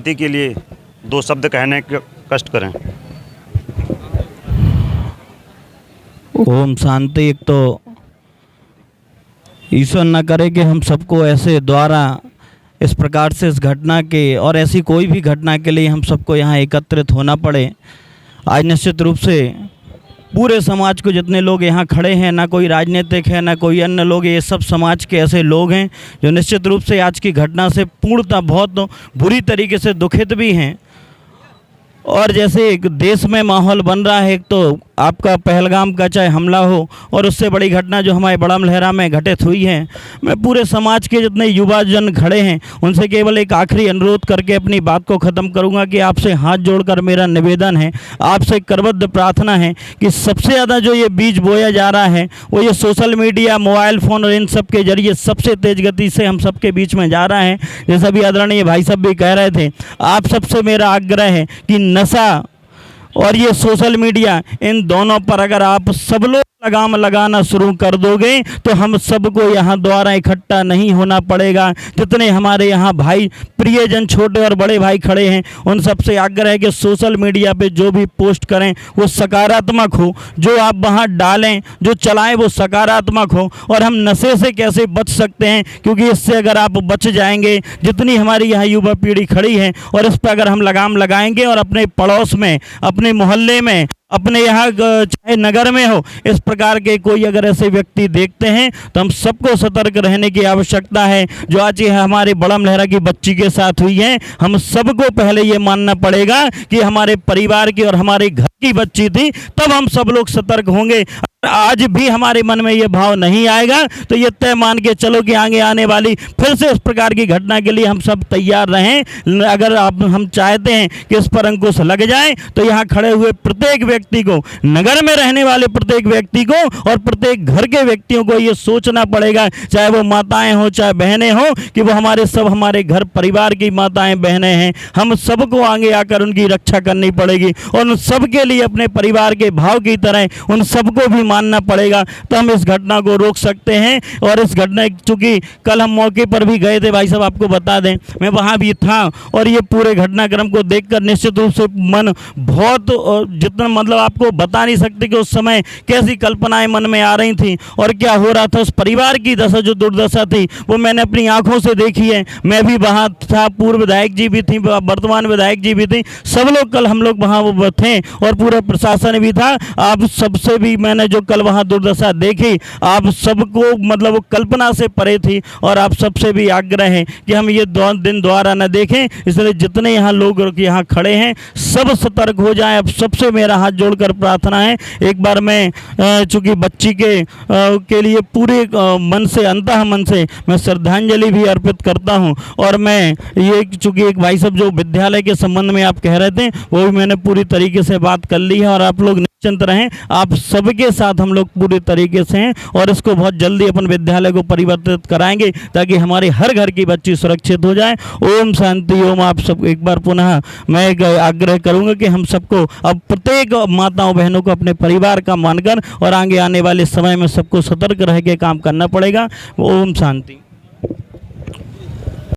शांति के लिए 2 शब्द कहने के कष्ट करें। ओम शांति। एक तो ईश्वर न करे कि हम सबको ऐसे द्वारा इस प्रकार से इस घटना के और ऐसी कोई भी घटना के लिए हम सबको यहाँ एकत्रित होना पड़े। आज निश्चित रूप से पूरे समाज को जितने लोग यहाँ खड़े हैं, ना कोई राजनीतिक है ना कोई अन्य लोग, ये सब समाज के ऐसे लोग हैं जो निश्चित रूप से आज की घटना से पूर्णतः बहुत बुरी तरीके से दुखित भी हैं। और जैसे एक देश में माहौल बन रहा है, एक तो आपका पहलगाम का चाहे हमला हो और उससे बड़ी घटना जो हमारे बड़ा लहरा में घटित हुई है, मैं पूरे समाज के जितने युवा जन खड़े हैं उनसे केवल एक आखिरी अनुरोध करके अपनी बात को ख़त्म करूंगा कि आपसे हाथ जोड़कर मेरा निवेदन है, आपसे करबद्ध प्रार्थना है कि सबसे ज़्यादा जो ये बीज बोया जा रहा है वो ये सोशल मीडिया, मोबाइल फ़ोन और इन सब के जरिए सबसे तेज़ गति से हम सबके बीच में जा रहा है। जैसा भी आदरणीय भाई साहब भी कह रहे थे, आप सबसे मेरा आग्रह है कि नशा और ये सोशल मीडिया, इन दोनों पर अगर आप सब लोग लगाम लगाना शुरू कर दोगे तो हम सबको यहाँ द्वारा इकट्ठा नहीं होना पड़ेगा। जितने हमारे यहाँ भाई प्रियजन छोटे और बड़े भाई खड़े हैं उन सबसे आग्रह है कि सोशल मीडिया पे जो भी पोस्ट करें वो सकारात्मक हो, जो आप वहाँ डालें जो चलाएं वो सकारात्मक हो। और हम नशे से कैसे बच सकते हैं, क्योंकि इससे अगर आप बच जाएंगे, जितनी हमारी यहाँ युवा पीढ़ी खड़ी है और इस पर अगर हम लगाम लगाएंगे और अपने पड़ोस में, अपने मोहल्ले में, अपने यहाँ चाहे नगर में हो, इस प्रकार के कोई अगर ऐसे व्यक्ति देखते हैं तो हम सबको सतर्क रहने की आवश्यकता है। जो आज ये हमारे बड़ा लहरा की बच्ची के साथ हुई है, हम सबको पहले ये मानना पड़ेगा कि हमारे परिवार की और हमारे घर की बच्ची थी, तब हम सब लोग सतर्क होंगे। आज भी हमारे मन में ये भाव नहीं आएगा तो ये तय मान के चलो कि आगे आने वाली फिर से इस प्रकार की घटना के लिए हम सब तैयार रहें। अगर हम चाहते हैं कि इस पर अंकुश लग जाए तो यहाँ खड़े हुए प्रत्येक व्यक्ति को, नगर में रहने वाले प्रत्येक व्यक्ति को और प्रत्येक घर के व्यक्तियों को ये सोचना पड़ेगा, चाहे वो माताएं हो चाहे बहनें हो, कि वो हमारे घर परिवार की माताएं बहनें हैं। हम सबको आगे आकर उनकी रक्षा करनी पड़ेगी और उन सबके लिए अपने परिवार के भाव की तरह उन सबको भी मानना पड़ेगा, तो हम इस घटना को रोक सकते हैं। और इस घटना, चूंकि कल हम मौके पर भी गए थे भाई साहब, आपको बता दें मैं वहाँ भी था और ये पूरे घटनाक्रम को देखकर निश्चित रूप से मन बहुत, जितना मतलब आपको बता नहीं सकते कि उस समय कैसी कल्पनाएं मन में आ रही थी और क्या हो रहा था। उस परिवार की दशा, जो दुर्दशा थी, वो मैंने अपनी आंखों से देखी है। मैं भी वहाँ था, पूर्व विधायक जी भी थी, वर्तमान विधायक जी भी थी, सब लोग कल हम लोग वहाँ वो थे और पूरा प्रशासन भी था। आप सबसे भी मैंने जो कल वहाँ दुर्दशा देखी, आप सबको मतलब वो कल्पना से परे थी और आप सबसे भी आग्रह है कि हम ये दिन दोबारा न देखें। इसलिए जितने यहाँ लोग यहाँ खड़े हैं सब सतर्क हो जाएं। अब सबसे मेरा हाथ जोड़कर प्रार्थना है, एक बार मैं चूँकि बच्ची के लिए पूरे मन से, अंतः मन से मैं श्रद्धांजलि भी अर्पित करता हूँ। और मैं ये चूँकि एक भाई साहब जो विद्यालय के संबंध में आप कह रहे थे, वो भी मैंने पूरी तरीके से बात कर ली है और आप लोग निश्चिंत रहें, आप सबके साथ हम लोग पूरी तरीके से हैं और इसको बहुत जल्दी अपन विद्यालय को परिवर्तित कराएंगे ताकि हमारे हर घर की बच्ची सुरक्षित हो जाए। ओम शांति ओम। आप सब एक बार पुनः मैं आग्रह करूंगा कि हम सबको अब प्रत्येक माताओं बहनों को अपने परिवार का मानकर और आगे आने वाले समय में सबको सतर्क रह के काम करना पड़ेगा। ओम शांति।